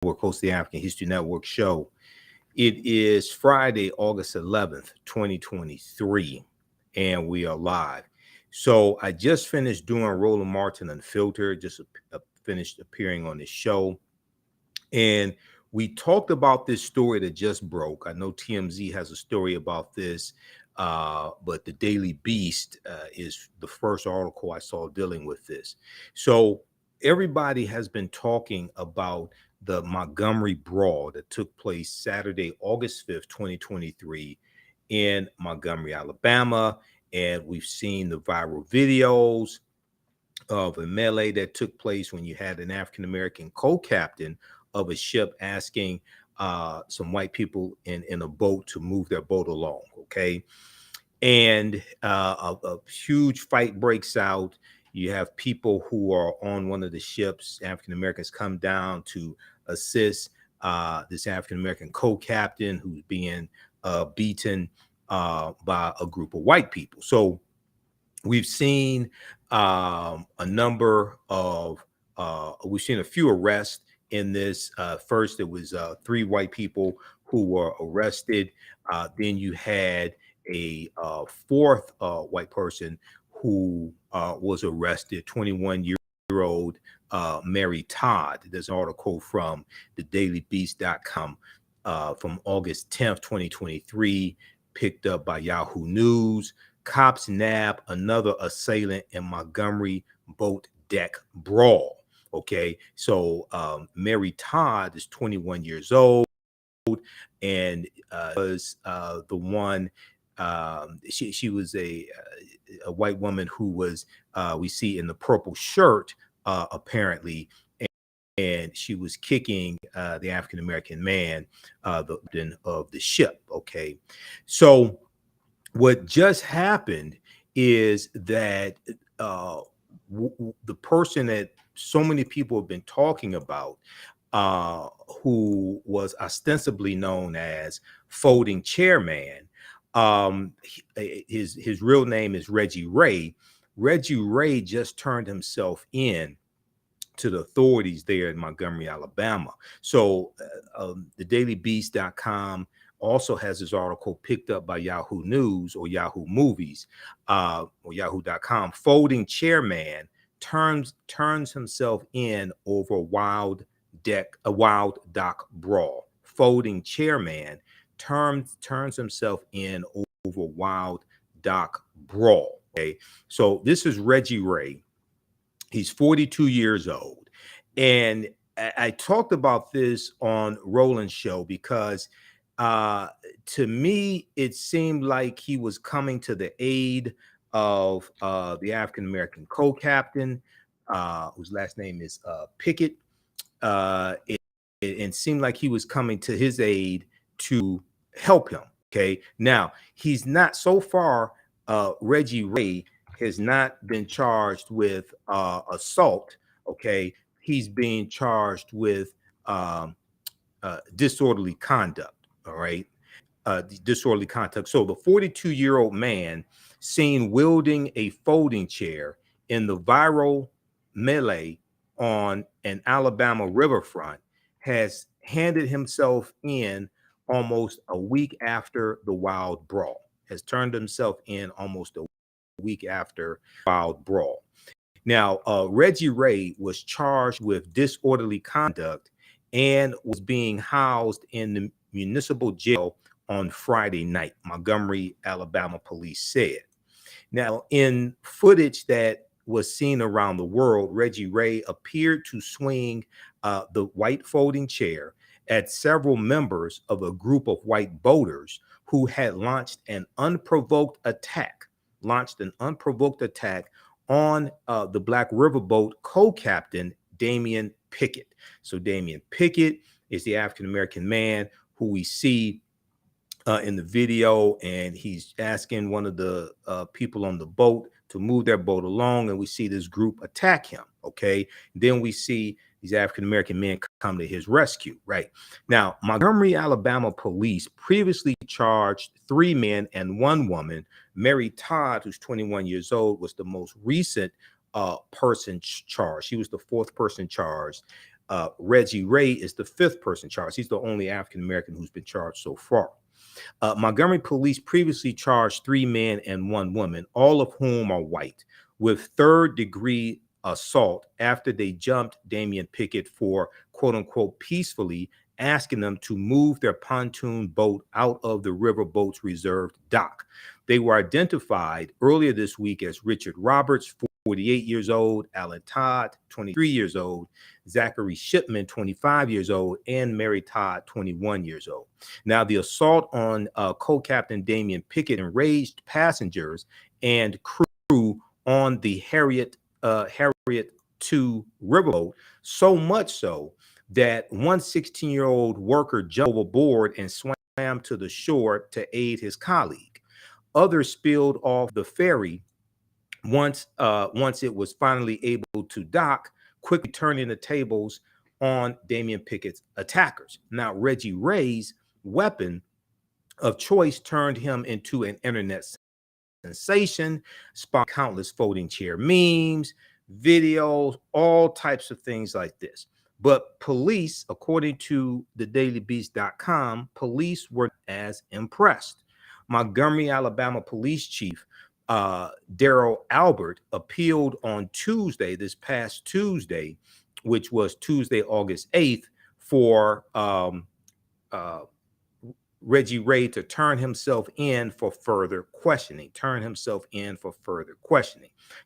host of the African History Network show. It is Friday, August 11th, 2023, and we are live. So I just finished doing Roland Martin Unfiltered, just finished appearing on this show. And we talked about this story that just broke. I know TMZ has a story about this, but the Daily Beast is the first article I saw dealing with this. So everybody has been talking about the Montgomery Brawl that took place Saturday, August 5th, 2023 in Montgomery, Alabama. And we've seen the viral videos of a melee that took place when you had an African-American co-captain of a ship asking some white people in a boat to move their boat along, okay? And a huge fight breaks out. You have people who are on one of the ships, African-Americans, come down to assist this African-American co-captain who's being beaten by a group of white people. So we've seen a number of, we've seen a few arrests in this. First, it was 3 white people who were arrested. Then you had a 4th white person who was arrested, 21-year-old Mary Todd. There's an article from thedailybeast.com from August 10th, 2023, picked up by Yahoo News. Cops nab another assailant in Montgomery boat deck brawl. Okay, so Mary Todd is 21 years old and was the one. She was a white woman who was we see in the purple shirt apparently, and she was kicking the African-American man, the captain of the ship. Okay, so what just happened is that the person that so many people have been talking about, who was ostensibly known as Folding Chairman, his real name is Reggie Ray. Reggie Ray just turned himself in to the authorities there in Montgomery, Alabama. So thedailybeast.com also has this article picked up by Yahoo News or Yahoo Movies or Yahoo.com. Folding Chairman turns himself in over wild dock brawl. Folding Chairman turns himself in over wild dock brawl. Okay, so this is Reggie Ray. He's 42 years old, and I talked about this on Roland's show because to me, it seemed like he was coming to the aid of the African-American co-captain, whose last name is Pickett. It seemed like he was coming to his aid to help him. Okay, now he's not so far. Reggie Ray has not been charged with assault. Okay, he's being charged with disorderly conduct. All right, disorderly conduct. So the 42-year-old man seen wielding a folding chair in the viral melee on an Alabama riverfront has handed himself in almost a week after the wild brawl. Has turned himself in almost a week after wild brawl. Now, Reggie Ray was charged with disorderly conduct and was being housed in the municipal jail on Friday night, Montgomery, Alabama police said. Now, in footage that was seen around the world, Reggie Ray appeared to swing the white folding chair at several members of a group of white boaters who had launched an unprovoked attack on the Black Riverboat co-captain Damian Pickett. So Damian Pickett is the African-American man who we see in the video, and he's asking one of the people on the boat to move their boat along, and we see this group attack him. Okay, then we see these African-American men come to his rescue. Right now, Montgomery, Alabama police previously charged 3 men and 1 woman. Mary Todd, who's 21 years old, was the most recent person charged. She was the 4th person charged. Reggie Ray is the fifth person charged. He's the only African-American who's been charged so far. Montgomery police previously charged 3 men and 1 woman, all of whom are white, with third-degree assault after they jumped Damian Pickett for, quote unquote, peacefully asking them to move their pontoon boat out of the riverboat's reserved dock. They were identified earlier this week as Richard Roberts, 48 years old, Alan Todd, 23 years old, Zachary Shipman, 25 years old, and Mary Todd, 21 years old. Now, the assault on co-captain Damian Pickett enraged passengers and crew on the Harriet II riverboat, so much so that one 16-year-old worker jumped overboard and swam to the shore to aid his colleague. Others spilled off the ferry once it was finally able to dock, quickly turning the tables on Damian Pickett's attackers. Now, Reggie Ray's weapon of choice turned him into an internet sensation, spawned countless folding chair memes, videos, all types of things like this. But police, according to thedailybeast.com, police were as impressed. Montgomery, Alabama police chief Daryl Albert appealed on Tuesday, this past Tuesday, which was Tuesday, August 8th, for Reggie Ray to turn himself in for further questioning.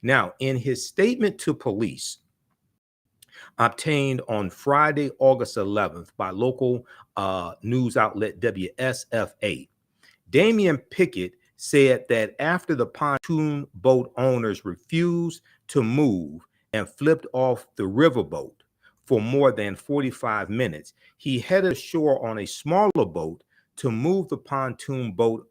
Now, in his statement to police, obtained on Friday, August 11th by local news outlet WSFA, Damian Pickett said that after the pontoon boat owners refused to move and flipped off the riverboat for more than 45 minutes, he headed ashore on a smaller boat to move the pontoon boat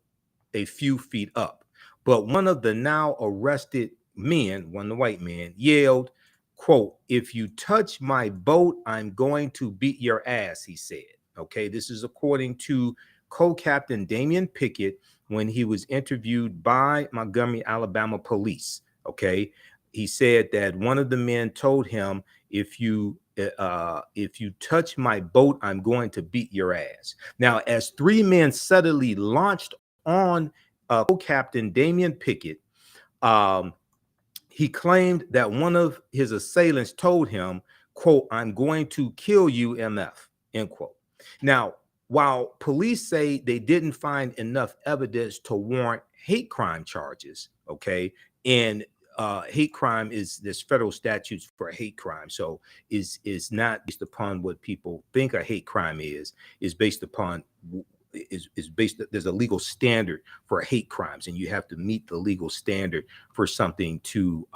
a few feet up. But one of the now arrested men, one of the white men, yelled, quote, "If you touch my boat, I'm going to beat your ass," he said. Okay, this is according to co-captain Damian Pickett when he was interviewed by Montgomery, Alabama police. Okay, he said that one of the men told him, if you touch my boat, I'm going to beat your ass. Now, as 3 men suddenly launched on co-captain Damian Pickett, he claimed that one of his assailants told him, quote, "I'm going to kill you, MF," end quote. Now, while police say they didn't find enough evidence to warrant hate crime charges, okay, and hate crime is, there's federal statutes for hate crime, so is not based upon what people think a hate crime is based upon there's a legal standard for hate crimes, and you have to meet the legal standard for something to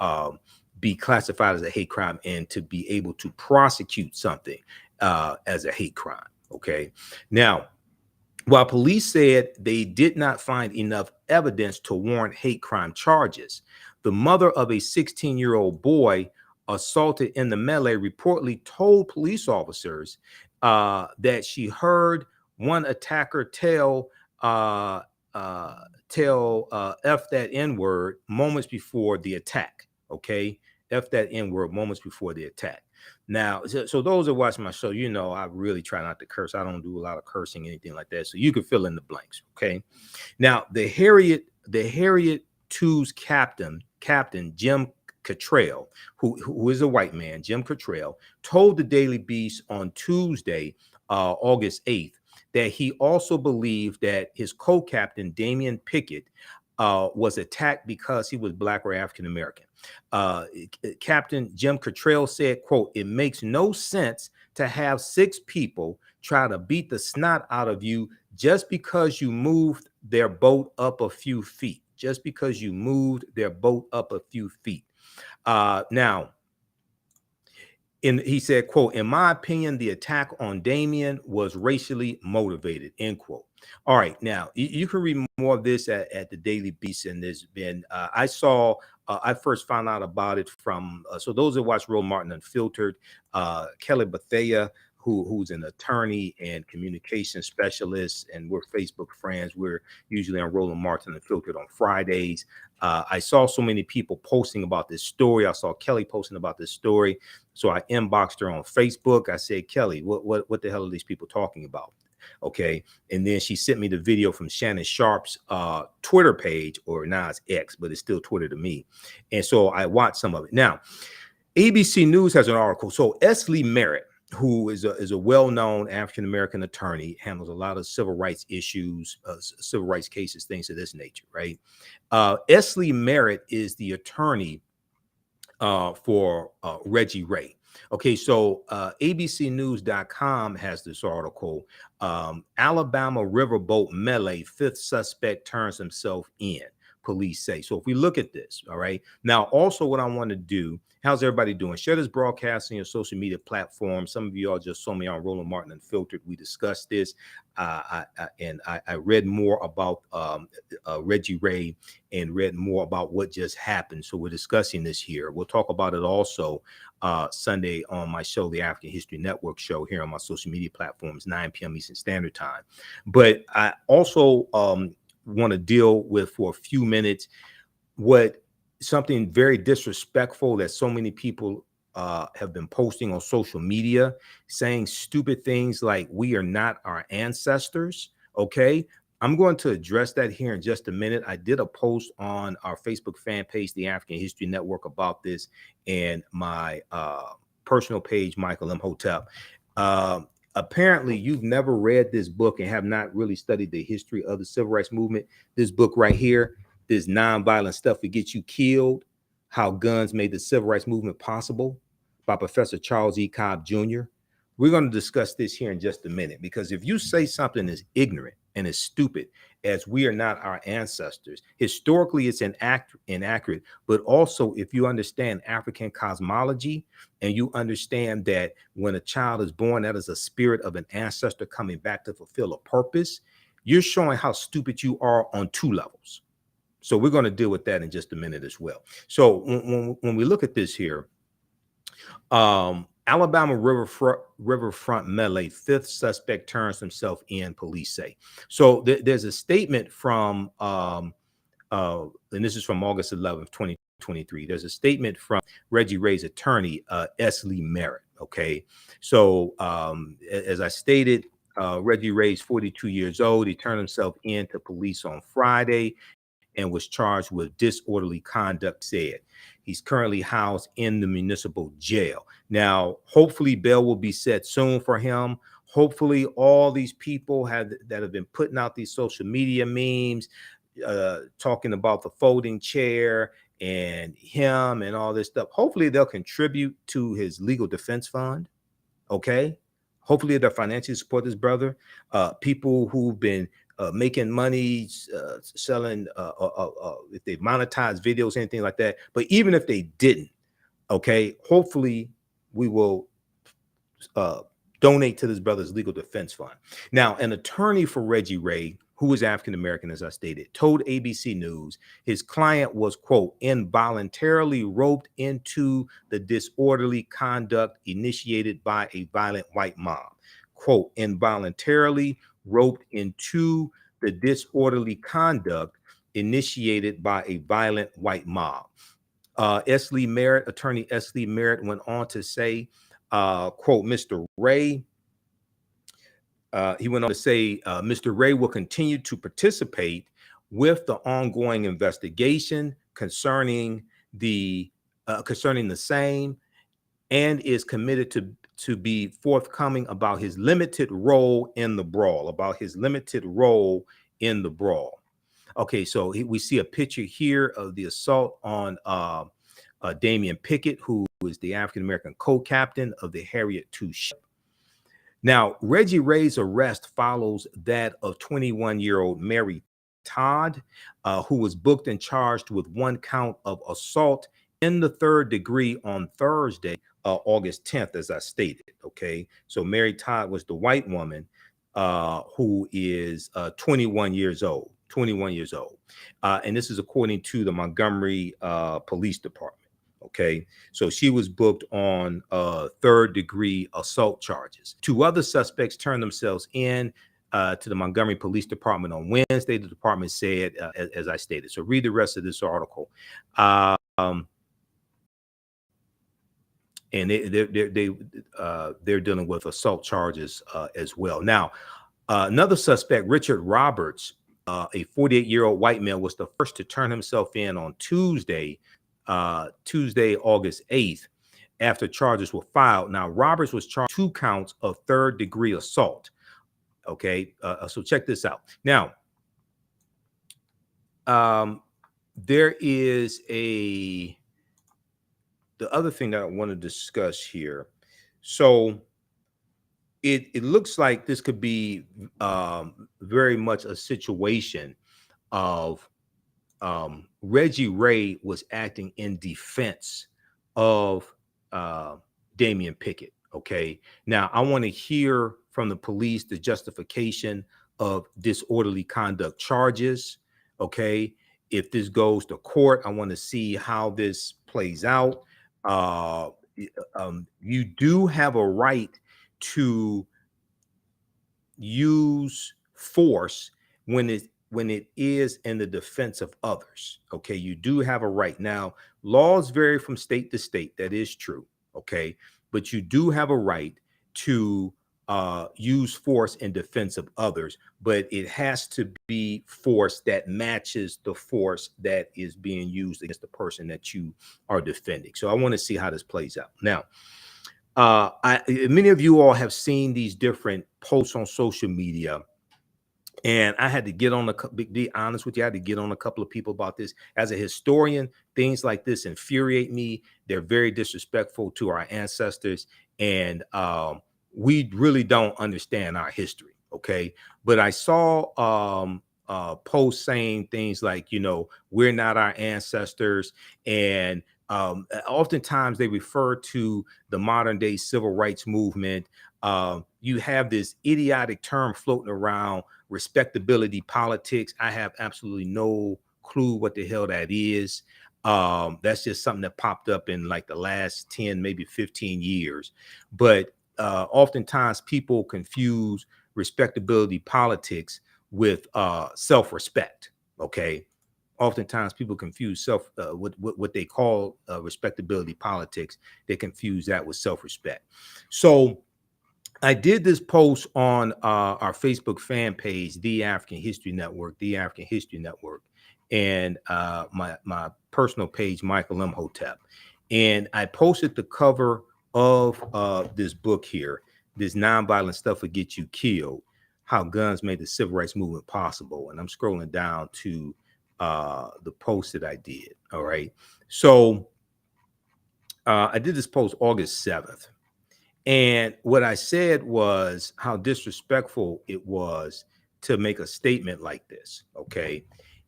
be classified as a hate crime and to be able to prosecute something as a hate crime. Okay, now, while police said they did not find enough evidence to warrant hate crime charges, the mother of a 16-year-old boy assaulted in the melee reportedly told police officers that she heard one attacker tell F that N-word moments before the attack. Okay, F that N-word moments before the attack. Now, so those that watch my show, you know, I really try not to curse. I don't do a lot of cursing, anything like that. So you can fill in the blanks. Okay. Now, the Harriet II's captain Jim Cottrell, who is a white man, Jim Cottrell, told the Daily Beast on Tuesday, August 8th, that he also believed that his co-captain Damian Pickett was attacked because he was Black or African American. Captain Jim Cottrell said, quote, "It makes no sense to have 6 people try to beat the snot out of you just because you moved their boat up a few feet." Just because you moved their boat up a few feet. Now, he said, quote, "In my opinion, the attack on Damian was racially motivated," end quote. All right, now you can read more of this at the Daily Beast, and there's been I first found out about it from so those that watch Roll Martin Unfiltered, Kelly Bethea who's an attorney and communication specialist, and we're Facebook friends. We're usually on Roland Martin Unfiltered on Fridays. I saw so many people posting about this story. I saw Kelly posting about this story, so I inboxed her on Facebook. I said, Kelly, what the hell are these people talking about? Okay, and then she sent me the video from Shannon Sharp's Twitter page, or now it's X, but it's still Twitter to me. And so I watched some of it. Now, ABC News has an article. So Lee Merritt, who is a well-known African-American attorney, handles a lot of civil rights issues, civil rights cases, things of this nature, right? Lee Merritt is the attorney for Reggie Ray. Okay, so abcnews.com has this article. Alabama riverboat melee, fifth suspect turns himself in, police say. So if we look at this, all right. Now, also what I want to do, how's everybody doing? Share this broadcast on your social media platforms. Some of you all just saw me on Roland Martin Unfiltered. We discussed this. I read more about Reggie Ray and read more about what just happened. So we're discussing this here. We'll talk about it also Sunday on my show, the African History Network show, here on my social media platforms, 9 p.m. Eastern Standard Time. But I also want to deal with, for a few minutes, something very disrespectful that so many people have been posting on social media, saying stupid things like we are not our ancestors. Okay, I'm going to address that here in just a minute. I did a post on our Facebook fan page, the African History Network, about this, and my personal page, Michael Imhotep. Apparently you've never read this book and have not really studied the history of the civil rights movement. This book right here, this Nonviolent Stuff That Gets You Killed, How Guns Made the Civil Rights Movement Possible, by Professor Charles E. Cobb Jr. We're going to discuss this here in just a minute, because if you say something is ignorant and is stupid, as we are not our ancestors, historically it's inaccurate, but also if you understand African cosmology and you understand that when a child is born, that is a spirit of an ancestor coming back to fulfill a purpose, you're showing how stupid you are on two levels. So we're going to deal with that in just a minute as well. So when we look at this here, Alabama riverfront melee, fifth suspect turns himself in, police say. So there's a statement from, and this is from August 11th, 2023. There's a statement from Reggie Ray's attorney, Lee Merritt. Okay, so as I stated, Reggie Ray's 42 years old. He turned himself in to police on Friday and was charged with disorderly conduct, said. He's currently housed in the municipal jail. Now, hopefully bail will be set soon for him. Hopefully all these people that have been putting out these social media memes, talking about the folding chair and him and all this stuff, hopefully they'll contribute to his legal defense fund. Okay. Hopefully they'll financially support this brother. People who've been making money, selling, if they monetize videos, anything like that. But even if they didn't, okay, hopefully we will donate to this brother's legal defense fund. Now, an attorney for Reggie Ray, who is African-American, as I stated, told ABC News his client was, quote, involuntarily roped into the disorderly conduct initiated by a violent white mob. Quote, involuntarily roped into the disorderly conduct initiated by a violent white mob. Lee Merritt, attorney Lee Merritt, went on to say, quote, Mr. Ray, he went on to say, Mr. Ray will continue to participate with the ongoing investigation concerning the same, and is committed to be forthcoming about his limited role in the brawl, Okay, so we see a picture here of the assault on Damian Pickett, who is the African-American co-captain of the Harriet II ship. Now, Reggie Ray's arrest follows that of 21-year-old Mary Todd, who was booked and charged with one count of assault in the third degree on Thursday, August 10th, as I stated. Okay, so Mary Todd was the white woman who is 21 years old. And this is according to the Montgomery Police Department. Okay, so she was booked on third-degree assault charges. Two other suspects turned themselves in to the Montgomery Police Department on Wednesday. The department said, as I stated. So read the rest of this article. And they're dealing with assault charges as well. Now, another suspect, Richard Roberts, a 48-year-old white male, was the first to turn himself in on Tuesday, August 8th, after charges were filed. Now, Roberts was charged 2 counts of third-degree assault. Okay, so check this out. Now, there is the other thing that I want to discuss here. So it looks like this could be very much a situation of Reggie Ray was acting in defense of Damian Pickett. Okay, now I want to hear from the police the justification of disorderly conduct charges. Okay, if this goes to court, I want to see how this plays out. You do have a right to use force when it is in the defense of others. Okay, you do have a right. Now, laws vary from state to state. That is true. Okay, but you do have a right to use force in defense of others, but it has to be force that matches the force that is being used against the person that you are defending. So I want to see how this plays out. Now, many of you all have seen these different posts on social media, and I had to get on be honest with you, I had to get on a couple of people about this. As a historian, things like this infuriate me. They're very disrespectful to our ancestors, and we really don't understand our history. Okay, but I saw posts saying things like, we're not our ancestors, and oftentimes they refer to the modern day civil rights movement. You have this idiotic term floating around, respectability politics. I have absolutely no clue what the hell that is. That's just something that popped up in like the last 10, maybe 15 years. But oftentimes people confuse respectability politics with self-respect. Okay. Oftentimes people confuse what they call respectability politics. They confuse that with self-respect. So I did this post on our Facebook fan page, The African History Network, and my personal page, Michael Imhotep. And I posted the cover of this book here, This Nonviolent Stuff Will Get You Killed, How Guns Made the Civil Rights Movement Possible. And I'm scrolling down to the post that I did. All right. So I did this post August 7th. And what I said was how disrespectful it was to make a statement like this. Okay.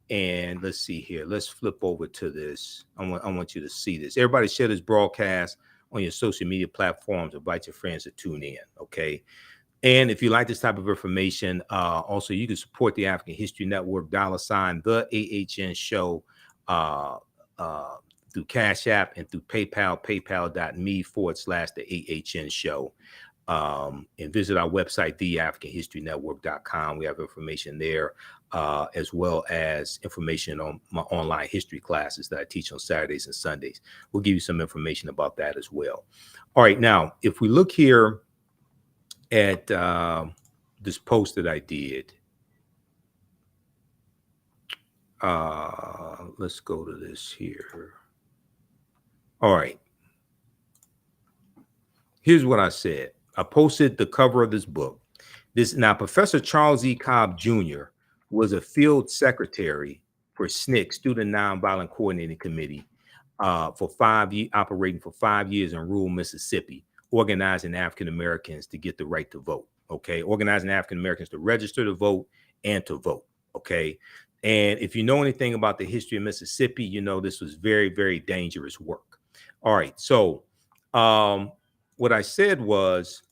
And let's see here. Let's flip over to this. I want you to see this. Everybody share this broadcast on your social media platforms. Invite your friends to tune in. Okay. And if you like this type of information, also you can support the African History Network, $ the AHNShow, through Cash App and through PayPal, paypal.me/the AHNShow. And visit our website, theafricanhistorynetwork.com. We have information there, as well as information on my online history classes that I teach on Saturdays and Sundays. We'll give you some information about that as well. All right, now, if we look here at this post that I did, let's go to this here. All right. Here's what I said. I posted the cover of this book. Now, Professor Charles E. Cobb Jr. was a field secretary for SNCC, Student Nonviolent Coordinating Committee, operating for 5 years in rural Mississippi, organizing African Americans to get the right to vote. Okay, organizing African Americans to register to vote and to vote. Okay, and if you know anything about the history of Mississippi, you know this was very, very dangerous work. All right, so what I said was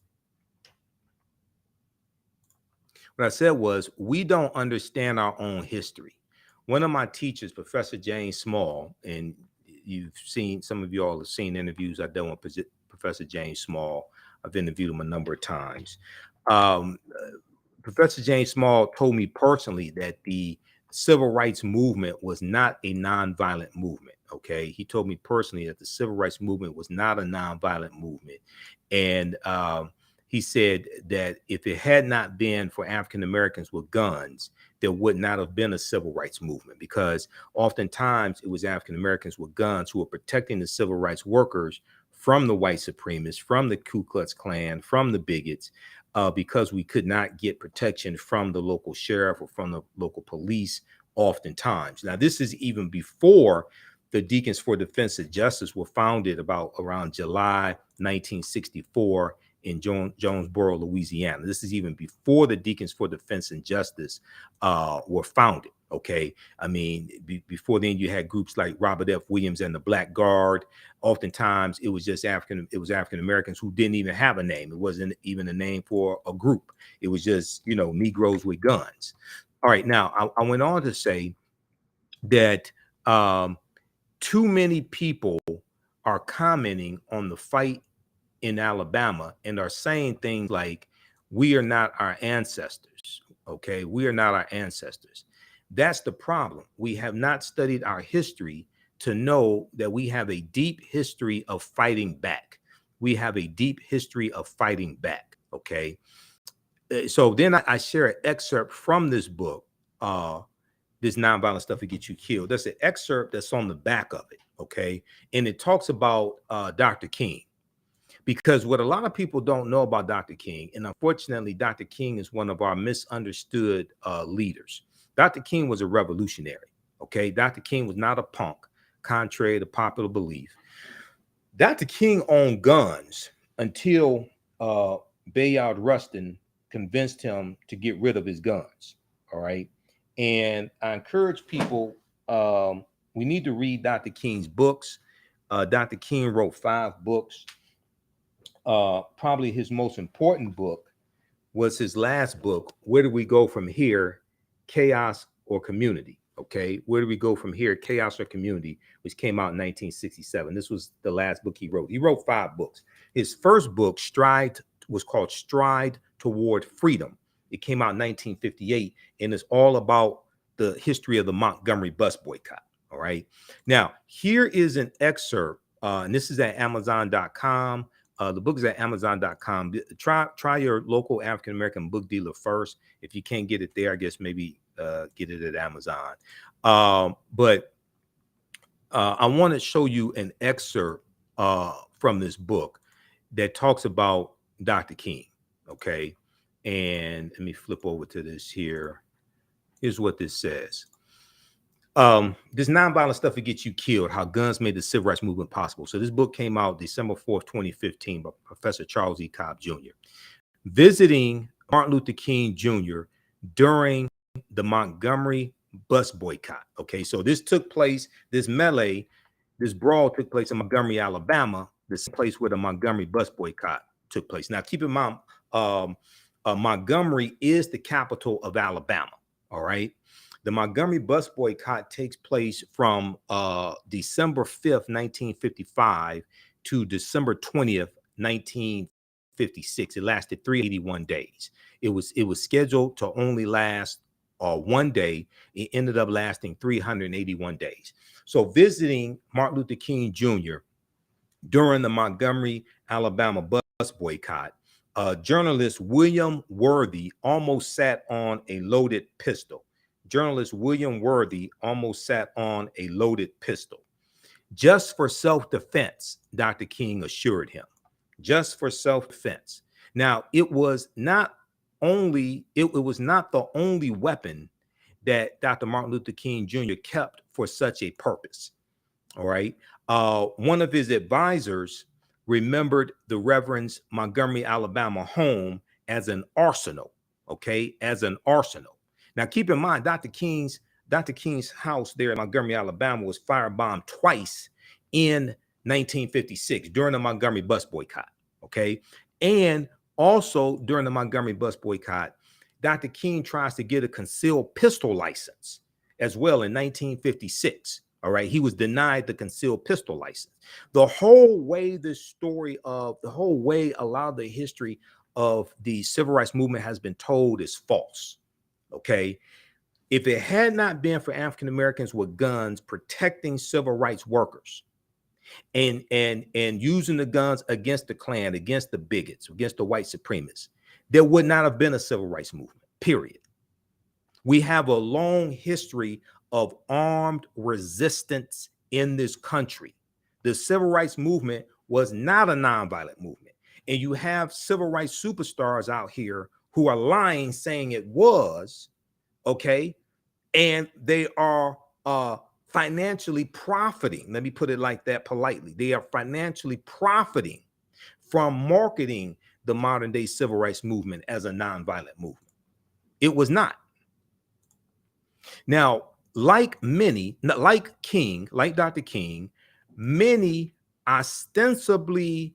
we don't understand our own history. One of my teachers, Professor James Small, and you've seen, some of you all have seen interviews I've done with Professor James Small. I've interviewed him a number of times. Professor James Small told me personally that the civil rights movement was not a nonviolent movement. Okay, he told me personally that the civil rights movement was not a nonviolent movement, and he said that if it had not been for African Americans with guns, there would not have been a civil rights movement, because oftentimes it was African Americans with guns who were protecting the civil rights workers from the white supremacists, from the Ku Klux Klan, from the bigots, because we could not get protection from the local sheriff or from the local police oftentimes. Now, this is even before the Deacons for Defense and Justice were founded around July 1964 in Jonesboro, Louisiana. This is even before the Deacons for Defense and Justice were founded. Okay, I mean, before then you had groups like Robert F. Williams and the Black Guard. Oftentimes it was just African Americans who didn't even have a name. It wasn't even a name for a group. It was just, you know, Negroes with guns. All right, now I went on to say that too many people are commenting on the fight in Alabama and are saying things like, we are not our ancestors. Okay, we are not our ancestors. That's the problem. We have not studied our history to know that we have a deep history of fighting back. We have a deep history of fighting back. Okay, so then I share an excerpt from this book, this Nonviolent Stuff That Gets You Killed. That's an excerpt that's on the back of it. Okay, and it talks about Dr. King. Because what a lot of people don't know about Dr. King, and unfortunately, Dr. King is one of our misunderstood leaders. Dr. King was a revolutionary. Okay, Dr. King was not a punk, contrary to popular belief. Dr. King owned guns until Bayard Rustin convinced him to get rid of his guns. All right, and I encourage people, we need to read Dr. King's books. Dr. King wrote 5 books. Probably his most important book was his last book, Where Do We Go From Here, Chaos or Community? Okay, Where Do We Go From Here, Chaos or Community, which came out in 1967. This was the last book he wrote. He wrote 5 books. His first book, Stride, was called Stride Toward Freedom. It came out in 1958, and it's all about the history of the Montgomery Bus Boycott. All right, now here is an excerpt, and this is at Amazon.com. The book is at Amazon.com. Try your local African-American book dealer first. If you can't get it there, I guess maybe get it at Amazon. But I want to show you an excerpt from this book that talks about Dr. King. Okay. And let me flip over to this here. Here's what this says. This Nonviolent Stuff That Gets You Killed, How Guns Made the Civil Rights Movement Possible. So this book came out December 4th, 2015 by Professor Charles E. Cobb Jr. Visiting Martin Luther King Jr. during the Montgomery Bus Boycott. Okay, so this took place, this melee, this brawl took place in Montgomery, Alabama, this place where the Montgomery Bus Boycott took place. Now, keep in mind, Montgomery is the capital of Alabama, all right? The Montgomery Bus Boycott takes place from December 5th, 1955 to December 20th, 1956. It lasted 381 days. It was scheduled to only last 1 day. It ended up lasting 381 days. So visiting Martin Luther King Jr. during the Montgomery, Alabama bus boycott, journalist William Worthy almost sat on a loaded pistol. Journalist William Worthy almost sat on a loaded pistol. Just for self-defense, Dr. King assured him. Just for self-defense. Now, it was not the only weapon that Dr. Martin Luther King Jr. kept for such a purpose. All right. One of his advisors remembered the Reverend's Montgomery, Alabama home as an arsenal. Okay, as an arsenal. Now, keep in mind, Dr. King's house there in Montgomery, Alabama was firebombed twice in 1956 during the Montgomery bus boycott. Okay, and also during the Montgomery bus boycott, Dr. King tries to get a concealed pistol license as well in 1956. All right. He was denied the concealed pistol license. The whole way a lot of the history of the civil rights movement has been told is false. Okay. If it had not been for African Americans with guns protecting civil rights workers and using the guns against the Klan, against the bigots, against the white supremacists, there would not have been a civil rights movement, period. We have a long history of armed resistance in this country. The civil rights movement was not a nonviolent movement. And you have civil rights superstars out here who are lying, saying it was, okay? And they are financially profiting. Let me put it like that politely. They are financially profiting from marketing the modern day civil rights movement as a nonviolent movement. It was not. Now, like Dr. King, many ostensibly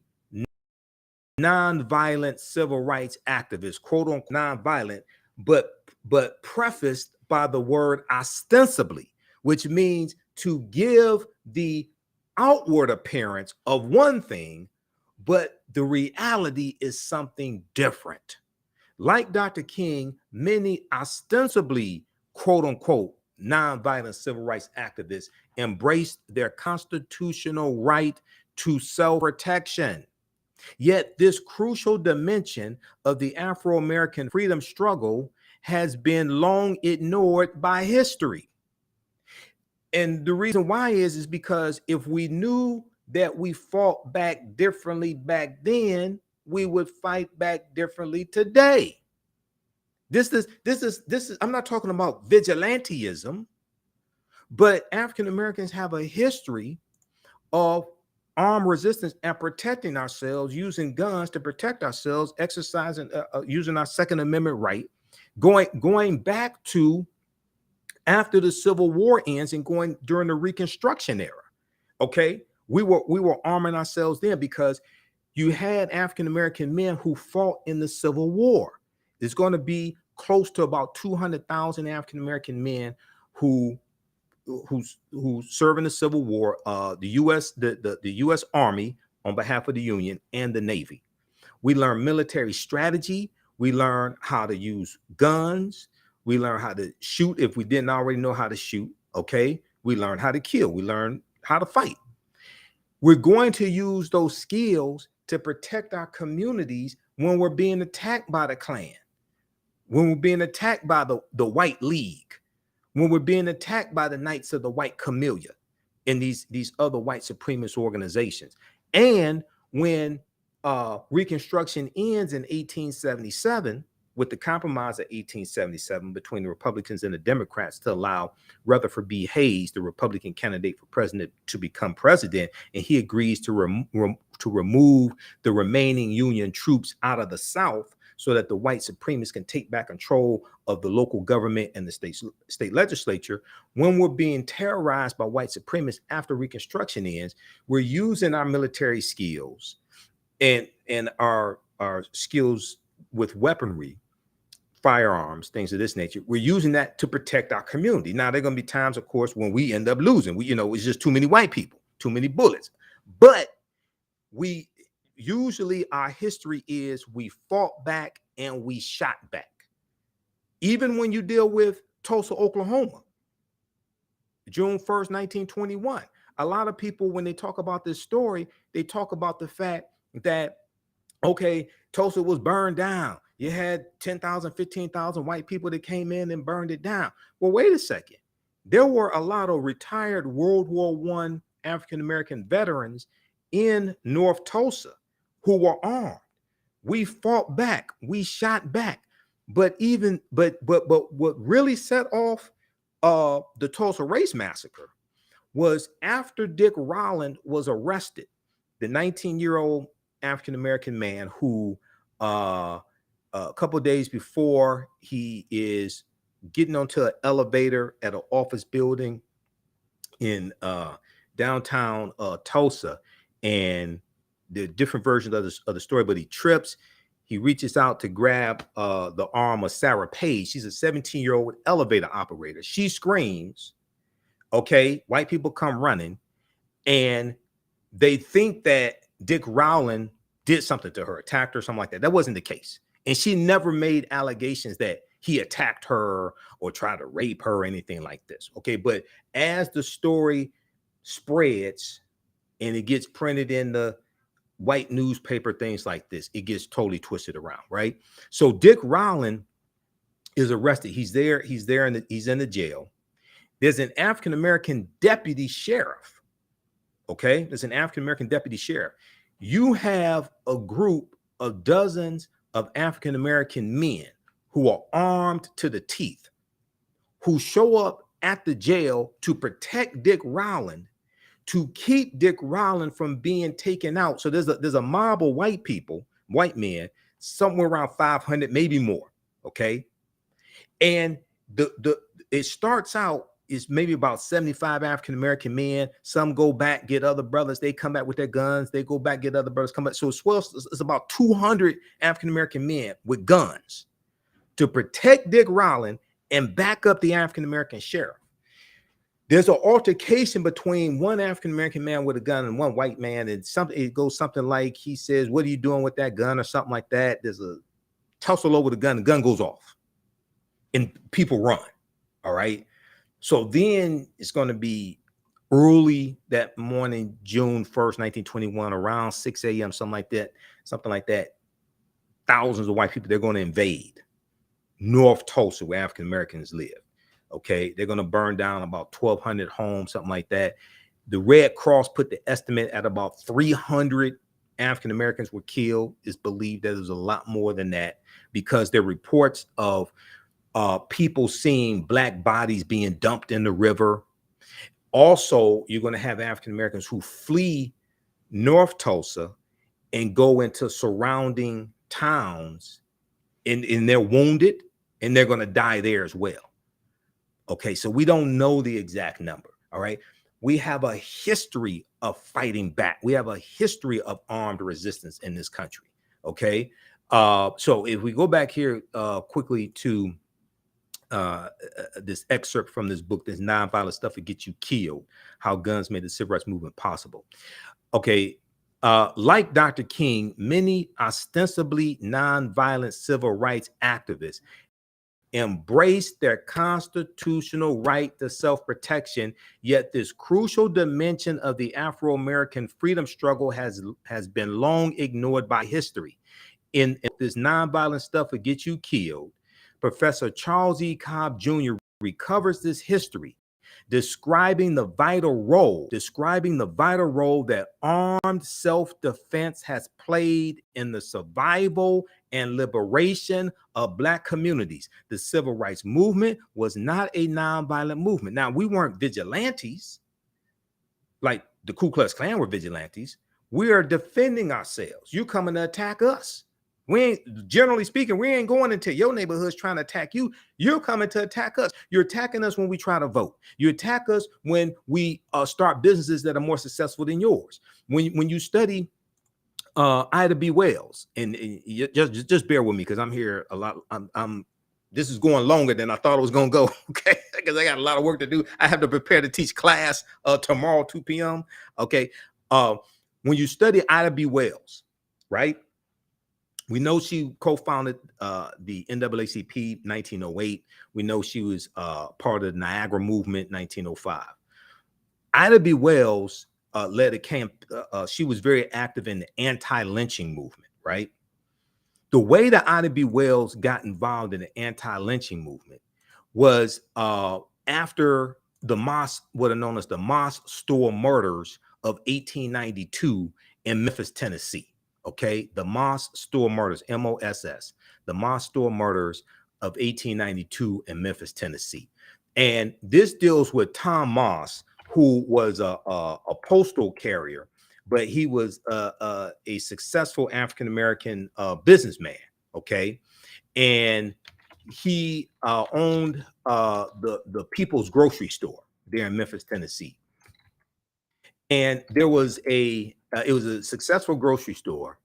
nonviolent civil rights activists, quote unquote nonviolent, but prefaced by the word ostensibly, which means to give the outward appearance of one thing, but the reality is something different. Like Dr. King, many ostensibly, quote unquote, nonviolent civil rights activists embraced their constitutional right to self-protection. Yet this crucial dimension of the Afro-American freedom struggle has been long ignored by history. And the reason why is because if we knew that we fought back differently back then, we would fight back differently today. This is I'm not talking about vigilantism, but African Americans have a history of armed resistance and protecting ourselves, using guns to protect ourselves, exercising using our Second Amendment right, going back to after the Civil War ends and going during the Reconstruction era. Okay, we were arming ourselves then because you had African American men who fought in the Civil War. There's going to be close to about 200,000 African American men who serve in the Civil War. The U.S. Army on behalf of the Union and the Navy. We learn military strategy. We learn how to use guns. We learn how to shoot if we didn't already know how to shoot. Okay, we learn how to kill. We learn how to fight. We're going to use those skills to protect our communities when we're being attacked by the Klan, when we're being attacked by the White League, when we're being attacked by the Knights of the White Camellia and these other white supremacist organizations. And when Reconstruction ends in 1877, with the compromise of 1877 between the Republicans and the Democrats to allow Rutherford B. Hayes, the Republican candidate for president, to become president, and he agrees to remove the remaining Union troops out of the South so that the white supremacists can take back control of the local government and the state legislature. When we're being terrorized by white supremacists after Reconstruction ends, we're using our military skills and our skills with weaponry, firearms, things of this nature. We're using that to protect our community. Now, there are going to be times, of course, when we end up losing. It's just too many white people, too many bullets. But we usually, our history is we fought back and we shot back. Even when you deal with Tulsa, Oklahoma, June 1st, 1921, a lot of people, when they talk about this story, they talk about the fact that, okay, Tulsa was burned down. You had 10,000, 15,000 white people that came in and burned it down. Well, wait a second. There were a lot of retired World War I African-American veterans in North Tulsa who were armed. We fought back. We shot back. But what really set off the Tulsa Race Massacre was after Dick Rowland was arrested, the 19-year-old African-American man who a couple of days before he is getting onto an elevator at an office building in downtown Tulsa, and the different versions of the story, but he trips. He reaches out to grab the arm of Sarah Page. She's a 17-year-old elevator operator. She screams. Okay, white people come running, and they think that Dick Rowland did something to her, attacked her, something like that. That wasn't the case. And she never made allegations that he attacked her or tried to rape her or anything like this. Okay, but as the story spreads and it gets printed in the white newspaper, things like this, it gets totally twisted around, right? So Dick Rowland is arrested. He's there he's in the jail. There's an African American deputy sheriff. Okay, there's an African American deputy sheriff. You have a group of dozens of African American men who are armed to the teeth, who show up at the jail to protect Dick Rowland, to keep Dick Rowland from being taken out. So there's a mob of white people, white men, somewhere around 500, maybe more. Okay, and it starts out is maybe about 75 African American men. Some go back, get other brothers. They come back with their guns. They go back, get other brothers, come back. So it's about 200 African American men with guns to protect Dick Rowland and back up the African American sheriff. There's an altercation between one African American man with a gun and one white man, and it goes something like, he says, "What are you doing with that gun?" or something like that. There's a tussle over the gun goes off, and people run. All right. So then it's going to be early that morning, June 1st, 1921, around 6 a.m., something like that. Thousands of white people, they're going to invade North Tulsa, where African Americans live. Okay, they're going to burn down about 1,200 homes, something like that. The Red Cross put the estimate at about 300 African Americans were killed. It's believed that there's a lot more than that, because there are reports of people seeing black bodies being dumped in the river. Also, you're going to have African Americans who flee North Tulsa and go into surrounding towns, and they're wounded, and they're going to die there as well. Okay, so we don't know the exact number. All right, we have a history of fighting back. We have a history of armed resistance in this country. Okay, so if we go back here quickly to this excerpt from this book, this Nonviolent Stuff That Gets You Killed, How Guns Made the Civil Rights Movement Possible. Okay, like Dr. King, many ostensibly nonviolent civil rights activists embraced their constitutional right to self-protection, yet this crucial dimension of the Afro-American freedom struggle has been long ignored by history. In this Nonviolent Stuff That Gets You Killed, Professor Charles E. Cobb Jr. recovers this history, describing the vital role that armed self-defense has played in the survival and liberation of Black communities. The civil rights movement was not a nonviolent movement. Now, we weren't vigilantes like the Ku Klux Klan were vigilantes. We are defending ourselves. You coming to attack us. We ain't, generally speaking, we ain't going into your neighborhoods trying to attack you. You're coming to attack us. You're attacking us when we try to vote. You attack us when we start businesses that are more successful than yours. When you study Ida B. Wells, and just bear with me because I'm here a lot. This is going longer than I thought it was going to go. Okay, because I got a lot of work to do. I have to prepare to teach class tomorrow, 2 p.m. Okay, when you study Ida B. Wells, right? We know she co-founded the NAACP 1908. We know she was part of the Niagara Movement 1905. Ida B. Wells led a camp. She was very active in the anti-lynching movement, right? The way that Ida B. Wells got involved in the anti-lynching movement was after the mosque, what are known as the mosque store murders of 1892 in Memphis, Tennessee. Okay, the mosque store murders, MOSS, the mosque store murders of 1892 in Memphis, Tennessee. And this deals with Tom Moss, who was a postal carrier, but he was a successful African-American businessman. Okay, and he owned the People's Grocery Store there in Memphis, Tennessee. And there was it was a successful grocery store,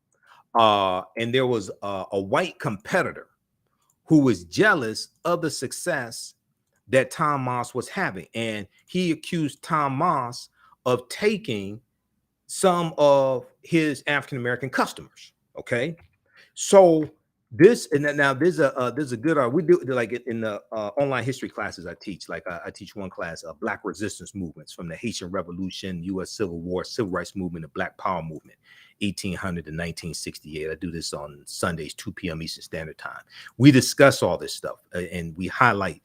and there was a white competitor who was jealous of the success, that Tom Moss was having. And he accused Tom Moss of taking some of his African-American customers. Okay. So this, and now there's a good, we do like it in the online history classes I teach. Like I teach one class, Black resistance movements from the Haitian Revolution, U.S. Civil War, Civil Rights Movement, the Black Power Movement, 1800 to 1968. I do this on Sundays, 2 p.m. Eastern Standard Time. We discuss all this stuff and we highlight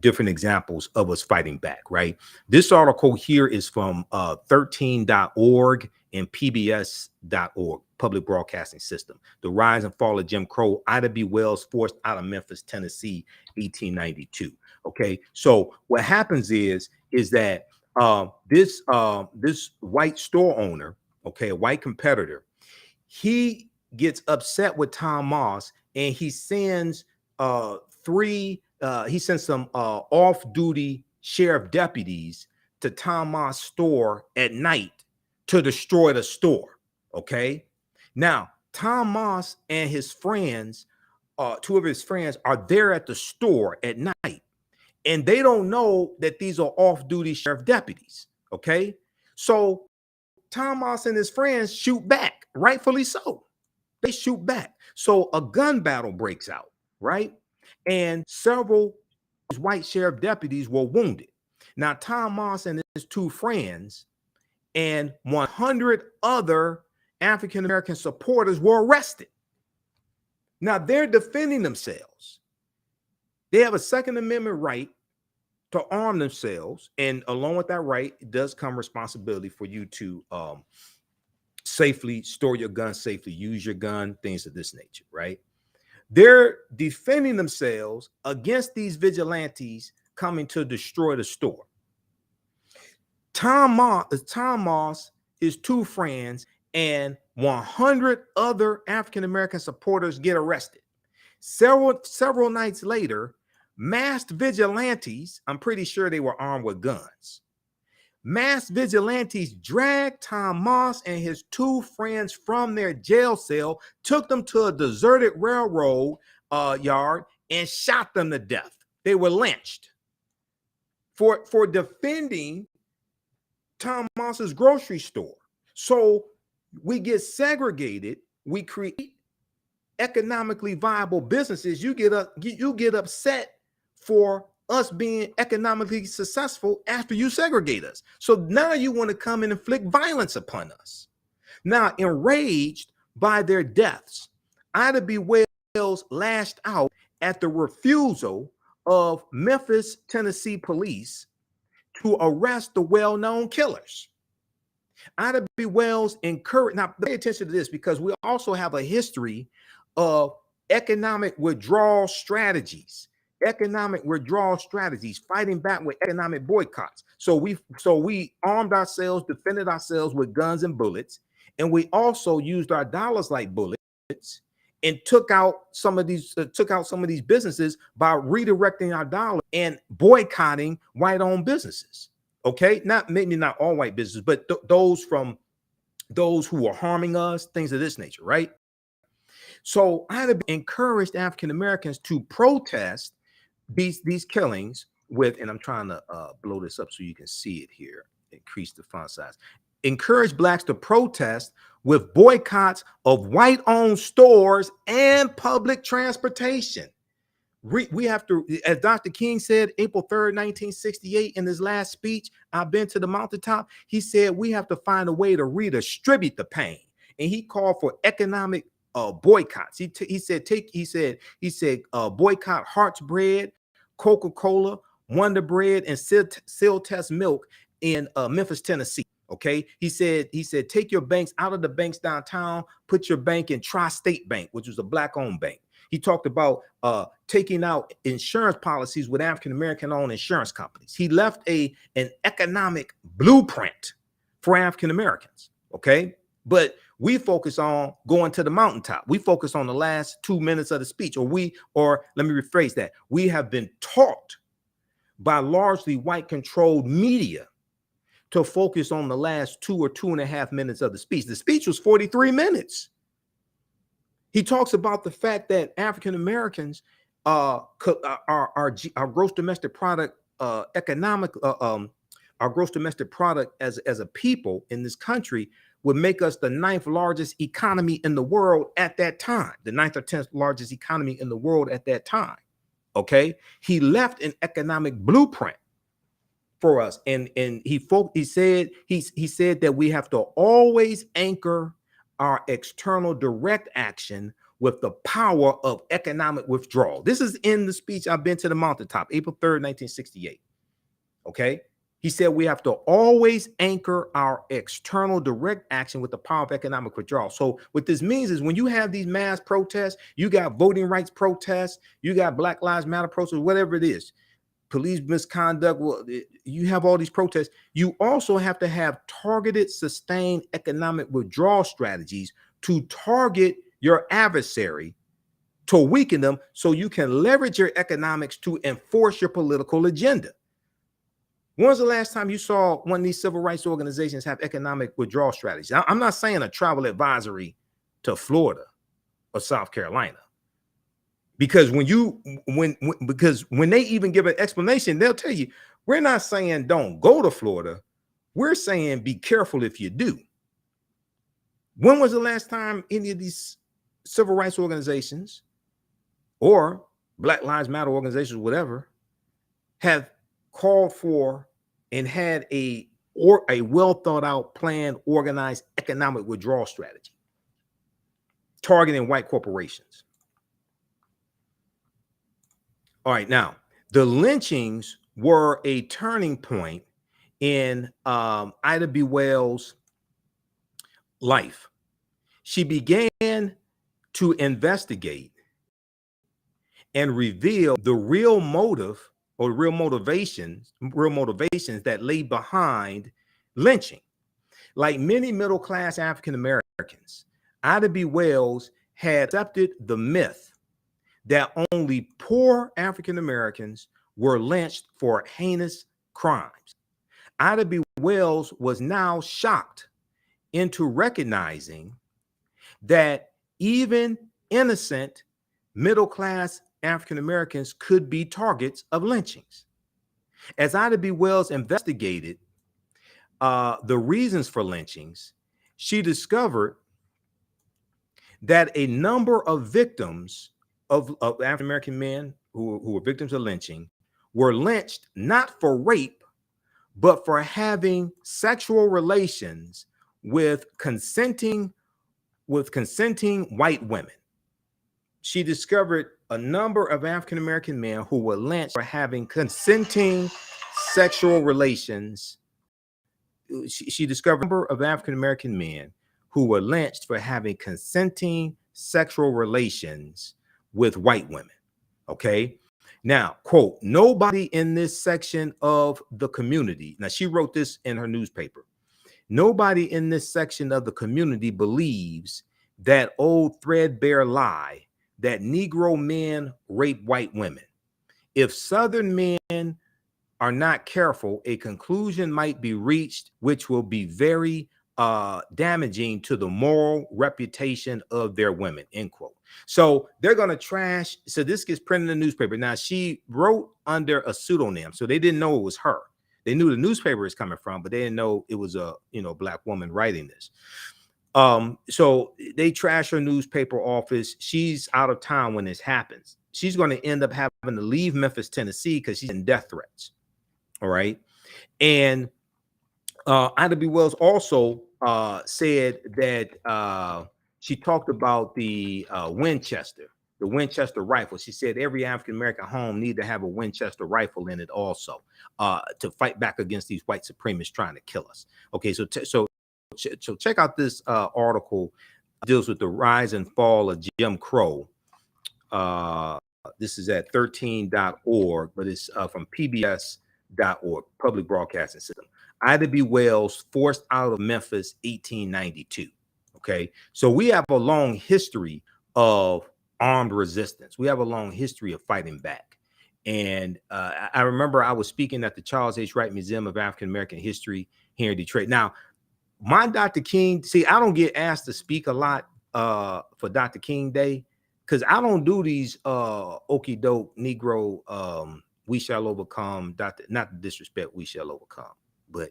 different examples of us fighting back, right? This article here is from 13.org and PBS.org, Public Broadcasting System. The Rise and Fall of Jim Crow, Ida B. Wells forced out of Memphis, Tennessee, 1892. Okay, so what happens is that this white store owner, okay, a white competitor, he gets upset with Tom Moss and he sends some off-duty sheriff deputies to Tom Moss' store at night to destroy the store. Okay. Now, Tom Moss and his friends, two of his friends, are there at the store at night, and they don't know that these are off-duty sheriff deputies. Okay. So Tom Moss and his friends shoot back, rightfully so. They shoot back. So a gun battle breaks out, right? And several white sheriff deputies were wounded. Now, Tom Moss and his two friends and 100 other African-American supporters were arrested. Now, they're defending themselves. They have a Second Amendment right to arm themselves. And along with that right, it does come responsibility for you to safely store your gun, safely use your gun, things of this nature, right? They're defending themselves against these vigilantes coming to destroy the store. Tom Moss, his two friends, and 100 other African-American supporters get arrested. Several nights later, masked vigilantes, I'm pretty sure they were armed with guns. Masked vigilantes dragged Tom Moss and his two friends from their jail cell, took them to a deserted railroad yard, and shot them to death. They were lynched for defending Tom Moss's grocery store. So we get segregated. We create economically viable businesses. You get upset for us being economically successful after you segregate us. So now you want to come and inflict violence upon us. Now, enraged by their deaths, Ida B. Wells lashed out at the refusal of Memphis, Tennessee police to arrest the well-known killers. Ida B. Wells encouraged, now pay attention to this because we also have a history of economic withdrawal strategies. Fighting back with economic boycotts. So we armed ourselves, defended ourselves with guns and bullets, and we also used our dollars like bullets and took out some of these businesses by redirecting our dollar and boycotting white-owned businesses. Okay, maybe not all white businesses, but those who are harming us, things of this nature, right? So I had encouraged African Americans to protest these killings with, and I'm trying to blow this up so you can see it here, increase the font size. Encourage blacks to protest with boycotts of white-owned stores and public transportation. We have to, as Dr. King said, April 3rd, 1968, in his last speech, I've been to the mountaintop. He said we have to find a way to redistribute the pain, and he called for economic boycotts. He said boycott Hart's Bread, Coca-Cola, Wonder Bread, and Seal Test Milk in Memphis, Tennessee. Okay, he said take your banks out of the banks downtown, put your bank in Tri-State Bank, which was a black-owned bank. He talked about taking out insurance policies with African-American owned insurance companies. He left an economic blueprint for African-Americans. Okay, but we focus on going to the mountaintop. We focus on the last 2 minutes of the speech, or let me rephrase that. We have been taught by largely white-controlled media to focus on the last 2 or 2.5 minutes of the speech. The speech was 43 minutes. He talks about the fact that African Americans our gross domestic product our gross domestic product as a people in this country would make us the 9th largest economy in the world at that time, the 9th or 10th largest economy in the world at that time. Okay, he left an economic blueprint for us, and he said that we have to always anchor our external direct action with the power of economic withdrawal. This is in the speech I've been to the mountaintop, April 3rd, 1968. Okay, he said we have to always anchor our external direct action with the power of economic withdrawal. So what this means is when you have these mass protests, you got voting rights protests, you got Black Lives Matter protests, whatever it is, police misconduct, well, you have all these protests. You also have to have targeted, sustained economic withdrawal strategies to target your adversary, to weaken them, so you can leverage your economics to enforce your political agenda. When was the last time you saw one of these civil rights organizations have economic withdrawal strategies? I'm not saying a travel advisory to Florida or South Carolina, because when they even give an explanation, they'll tell you, we're not saying don't go to Florida. We're saying be careful if you do. When was the last time any of these civil rights organizations or Black Lives Matter organizations, whatever, have called for and had a well thought out plan, organized economic withdrawal strategy targeting white corporations? All right, now the lynchings were a turning point in Ida B. Wells' life. She began to investigate and reveal the real motive or real motivations that lay behind lynching. Like many middle-class African Americans, Ida B. Wells had accepted the myth that only poor African Americans were lynched for heinous crimes. Ida B. Wells was now shocked into recognizing that even innocent middle-class African Americans could be targets of lynchings. As Ida B. Wells investigated the reasons for lynchings, she discovered that a number of victims of African American men who were victims of lynching were lynched not for rape, but for having sexual relations with consenting white women. She discovered a number of African American men who were lynched for having consenting sexual relations. She discovered a number of African American men who were lynched for having consenting sexual relations with white women. Okay. Now, quote, nobody in this section of the community, now she wrote this in her newspaper, nobody in this section of the community believes that old threadbare lie that Negro men rape white women. If Southern men are not careful, a conclusion might be reached which will be very damaging to the moral reputation of their women, end quote. So they're going to trash. So this gets printed in the newspaper. Now, she wrote under a pseudonym, so they didn't know it was her. They knew the newspaper is coming from, but they didn't know it was a black woman writing this. So they trash her newspaper office. She's out of town when this happens. She's going to end up having to leave Memphis, Tennessee, because she's in death threats. All right. And Ida B. Wells also said that she talked about the Winchester rifle. She said every African-American home need to have a Winchester rifle in it also to fight back against these white supremacists trying to kill us. Okay, so check out this article. It deals with the rise and fall of Jim Crow. This is at 13.org, but it's from PBS.org, Public Broadcasting System. Ida B. Wells forced out of Memphis, 1892. Okay, so we have a long history of armed resistance. We have a long history of fighting back. And I remember I was speaking at the Charles H. Wright Museum of African American History here in Detroit. Now, my Dr. King, see, I don't get asked to speak a lot for Dr. King Day, because I don't do these okie doke Negro we shall overcome, not to disrespect we shall overcome, but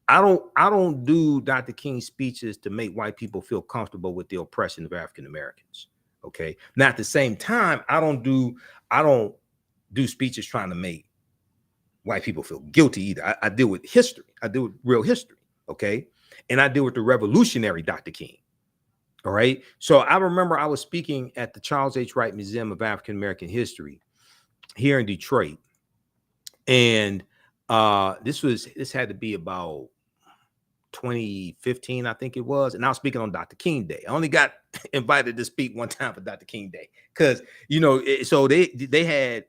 I don't do Dr. King's speeches to make white people feel comfortable with the oppression of African Americans. Okay. Now at the same time, I don't do speeches trying to make white people feel guilty either. I deal with history. I deal with real history. Okay. And I deal with the revolutionary Dr. King. All right. So I remember I was speaking at the Charles H. Wright Museum of African American History here in Detroit. And this had to be about 2015, I think it was. And I was speaking on Dr. King Day. I only got invited to speak one time for Dr. King Day because, so they had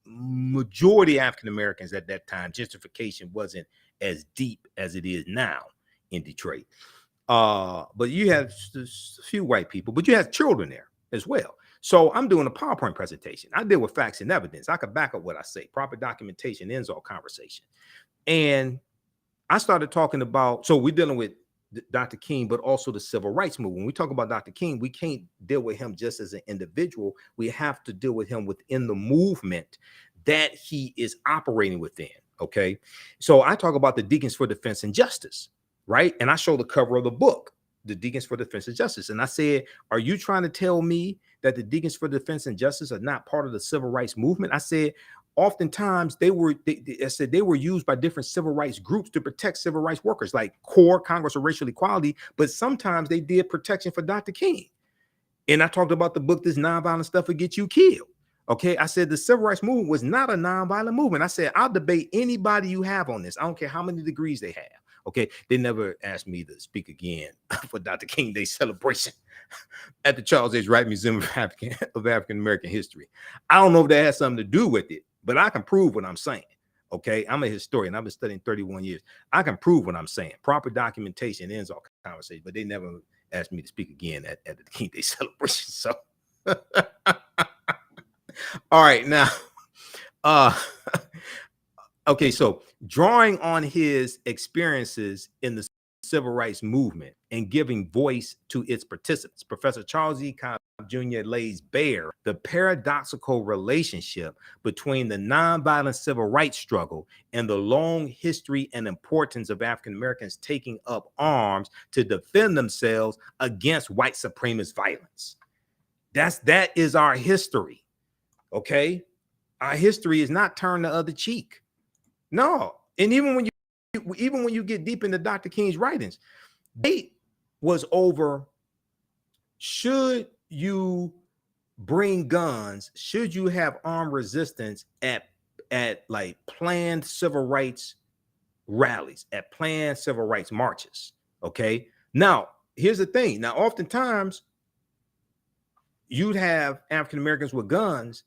majority African Americans at that time. Gentrification wasn't as deep as it is now in Detroit. But you have a few white people, but you have children there as well. So I'm doing a PowerPoint presentation. I deal with facts and evidence. I could back up what I say. Proper documentation ends all conversation. And I started talking about, so we're dealing with Dr. King, but also the civil rights movement. When we talk about Dr. King, we can't deal with him just as an individual. We have to deal with him within the movement that he is operating within. Okay. So I talk about the Deacons for Defense and Justice, right? And I show the cover of the book, the Deacons for Defense and Justice. And I said, are you trying to tell me that the Deacons for Defense and Justice are not part of the civil rights movement? I said, oftentimes they were used by different civil rights groups to protect civil rights workers, like CORE, Congress of Racial Equality, but sometimes they did protection for Dr. King. And I talked about the book, This Nonviolent Stuff Will Get You Killed. Okay, I said the civil rights movement was not a nonviolent movement. I said, I'll debate anybody you have on this. I don't care how many degrees they have. Okay, they never asked me to speak again for Dr. King Day celebration at the Charles H. Wright Museum of African American History. I don't know if that has something to do with it, but I can prove what I'm saying. Okay, I'm a historian. I've been studying 31 years. I can prove what I'm saying. Proper documentation ends all conversation, but they never asked me to speak again at the King Day celebration. So, all right, now, okay, so drawing on his experiences in the civil rights movement and giving voice to its participants, Professor Charles E. Cobb Jr. lays bare the paradoxical relationship between the nonviolent civil rights struggle and the long history and importance of African Americans taking up arms to defend themselves against white supremacist violence. That is our history. Okay, our history is not turn the other cheek. No, and even when you get deep into Dr. King's writings, debate was over, should you bring guns? Should you have armed resistance at like planned civil rights rallies, at planned civil rights marches? Okay. Now, here's the thing. Now, oftentimes you'd have African Americans with guns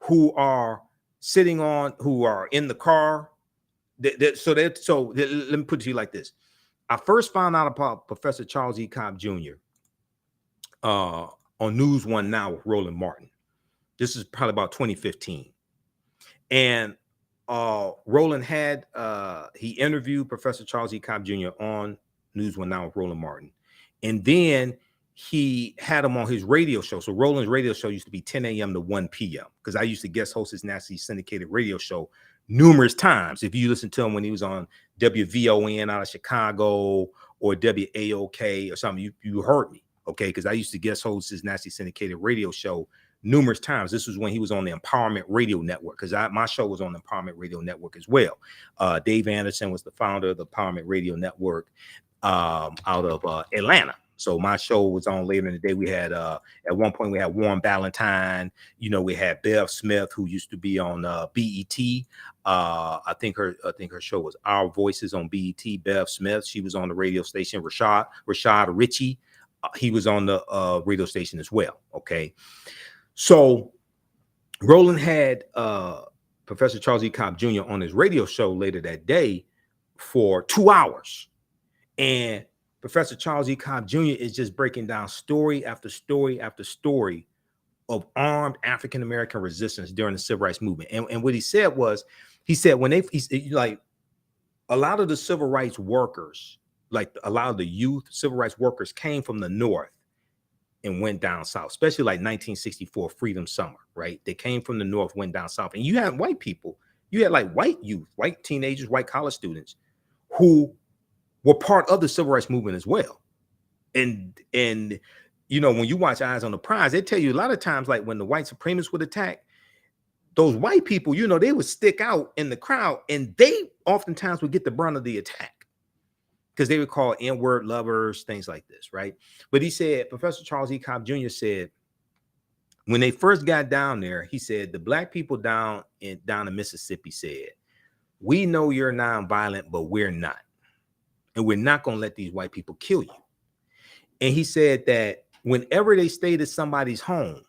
who are in the car. So let me put it to you like this. I first found out about Professor Charles E. Cobb Jr. On News One Now with Roland Martin. This is probably about 2015. And Roland had, he interviewed Professor Charles E. Cobb Jr. on News One Now with Roland Martin. And then he had him on his radio show. So Roland's radio show used to be 10 a.m. to 1 p.m. because I used to guest host his nationally syndicated radio show numerous times. If you listen to him when he was on WVON out of Chicago or WAOK or something, you heard me, okay? Because I used to guest host his nationally syndicated radio show numerous times. This was when he was on the Empowerment Radio Network, because my show was on the Empowerment Radio Network as well. Dave Anderson was the founder of the Empowerment Radio Network out of Atlanta. So my show was on later in the day. We had at one point we had Warren Ballantyne. We had Bev Smith, who used to be on BET. I think her show was Our Voices on BET. Bev Smith, she was on the radio station. Rashad Ritchie, he was on the radio station as well. Okay, so Roland had Professor Charles E. Cobb Jr. on his radio show later that day for 2 hours, and Professor Charles E. Cobb Jr. is just breaking down story after story after story of armed African-American resistance during the civil rights movement. And what he said was, he said when like a lot of the civil rights workers, like a lot of the youth civil rights workers came from the North and went down south, especially like 1964 Freedom Summer, right? They came from the north, went down south, and you had white people, you had like white youth, white teenagers, white college students who were part of the civil rights movement as well. And you know, when you watch Eyes on the Prize, they tell you a lot of times, like when the white supremacists would attack, those white people, you know, they would stick out in the crowd, and they oftentimes would get the brunt of the attack because they would call N-word lovers, things like this, right? But he said, Professor Charles E. Cobb Jr. said, when they first got down there, he said, the black people down in Mississippi said, we know you're nonviolent, but we're not. And we're not going to let these white people kill you. And he said that whenever they stayed at somebody's home,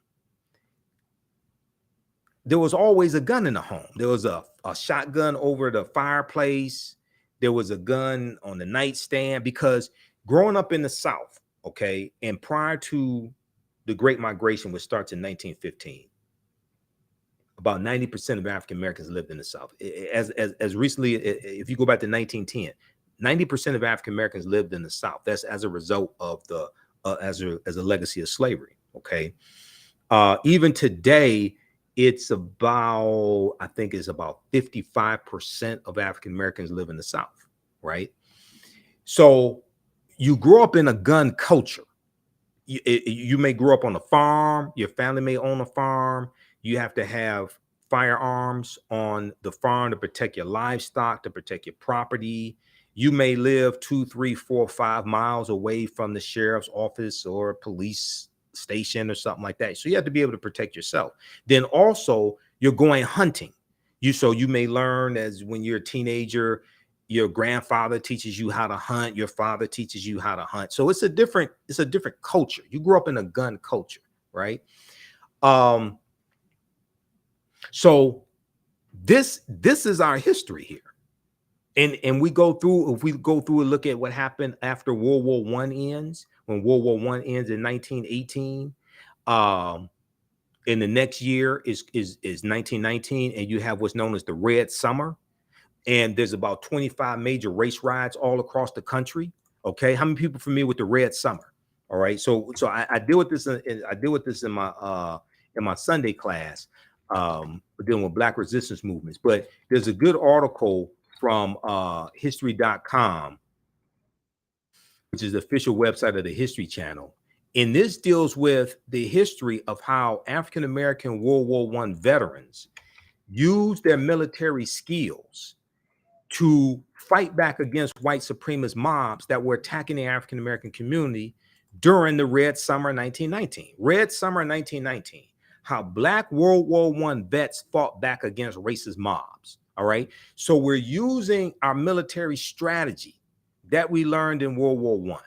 there was always a gun in the home. There was a shotgun over the fireplace. There was a gun on the nightstand, because growing up in the South, okay, and prior to the Great Migration, which starts in 1915, about 90% of African Americans lived in the South. As recently, if you go back to 1910, 90% of African Americans lived in the South. That's as a result of the as a legacy of slavery. Okay, even today, it's about, I think it's about 55% of African Americans live in the South, right? So you grow up in a gun culture. You may grow up on a farm. Your family may own a farm. You have to have firearms on the farm to protect your livestock, to protect your property. You may live 2, 3, 4, 5 miles away from the sheriff's office or police station or something like that. So you have to be able to protect yourself. Then also you're going hunting. So you may learn, as when you're a teenager, your grandfather teaches you how to hunt, your father teaches you how to hunt. So it's a different culture. You grew up in a gun culture, right? So this is our history here. And we go through, if we go through and look at what happened after World War I ends, when World War I ends in 1918, in the next year is 1919, and you have what's known as the Red Summer. And there's about 25 major race riots all across the country. Okay, how many people are familiar with the Red Summer? All right, so I deal with this. I deal with this in my Sunday class, dealing with Black resistance movements. But there's a good article from History.com, which is the official website of the History Channel. And this deals with the history of how African American World War I veterans used their military skills to fight back against white supremacist mobs that were attacking the African American community during the Red Summer 1919. Red Summer 1919, how Black World War I vets fought back against racist mobs. All right. So we're using our military strategy that we learned in World War I.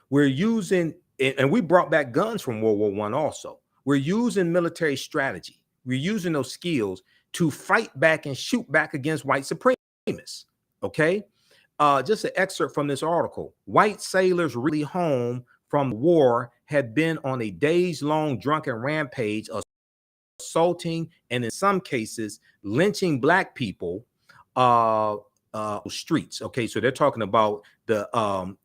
We're using, and we brought back guns from World War I also. We're using military strategy. We're using those skills to fight back and shoot back against white supremacists. Okay. Just an excerpt from this article. White sailors really home from the war had been on a days-long drunken rampage, assaulting and in some cases lynching Black people streets. Okay, so they're talking about the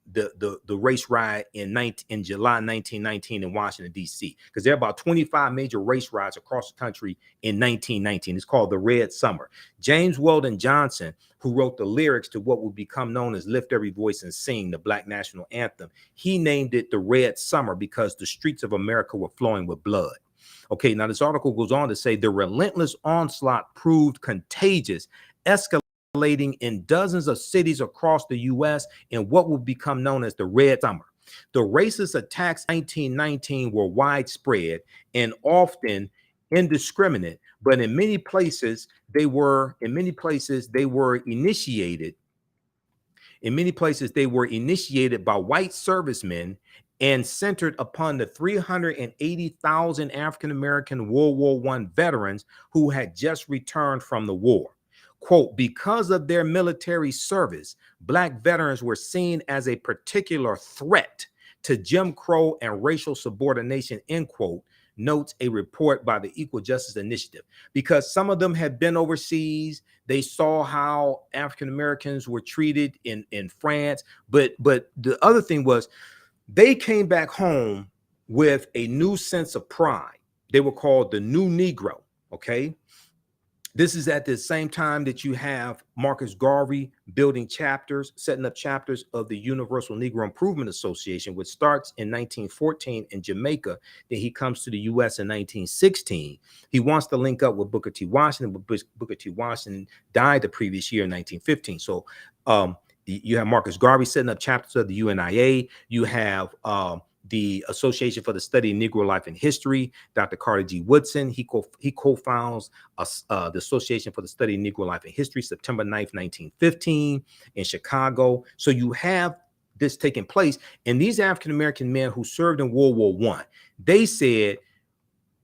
race riot in July 1919 in Washington D.C., because there are about 25 major race riots across the country in 1919. It's called the Red Summer. James Weldon Johnson, who wrote the lyrics to what would become known as Lift Every Voice and Sing, the Black national anthem, he named it the Red Summer because the streets of America were flowing with blood. Okay, now this article goes on to say the relentless onslaught proved contagious, escalating in dozens of cities across the U.S. in what would become known as the Red Summer. The racist attacks in 1919 were widespread and often indiscriminate, but in many places they were initiated by white servicemen and centered upon the 380,000 African-American World War I veterans who had just returned from the war. Quote, because of their military service, Black veterans were seen as a particular threat to Jim Crow and racial subordination, end quote, notes a report by the Equal Justice Initiative. Because some of them had been overseas, they saw how African Americans were treated in France. But the other thing was, they came back home with a new sense of pride. They were called the New Negro, okay? This is at the same time that you have Marcus Garvey building chapters, setting up chapters of the Universal Negro Improvement Association, which starts in 1914 in Jamaica. Then he comes to the U.S. in 1916. He wants to link up with Booker T. Washington, but Booker T. Washington died the previous year in 1915. So you have Marcus Garvey setting up chapters of the UNIA. You have the Association for the Study of Negro Life and History, Dr. Carter G. Woodson. He co-founds the Association for the Study of Negro Life and History, September 9th, 1915 in Chicago. So you have this taking place. And these African-American men who served in World War I, they said,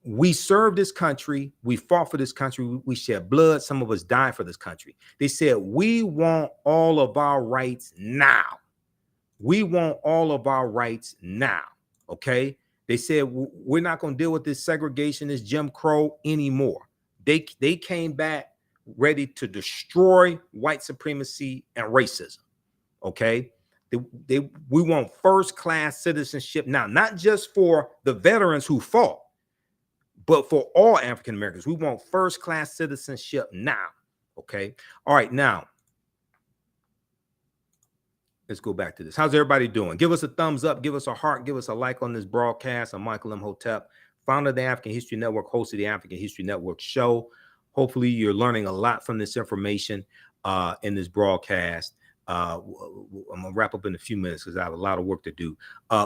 we served this country, we fought for this country, we shed blood, some of us died for this country. They said, we want all of our rights now. We want all of our rights now. Okay. They said, we're not going to deal with this segregation, this Jim Crow anymore. They came back ready to destroy white supremacy and racism. Okay. We want first class citizenship now, not just for the veterans who fought, but for all African Americans. We want first class citizenship now. Okay. All right. Now, let's go back to this. How's everybody doing? Give us a thumbs up, give us a heart, give us a like on this broadcast. I'm Michael Imhotep, founder of the African History Network, host of the African History Network show. Hopefully you're learning a lot from this information in this broadcast. I'm gonna wrap up in a few minutes because I have a lot of work to do.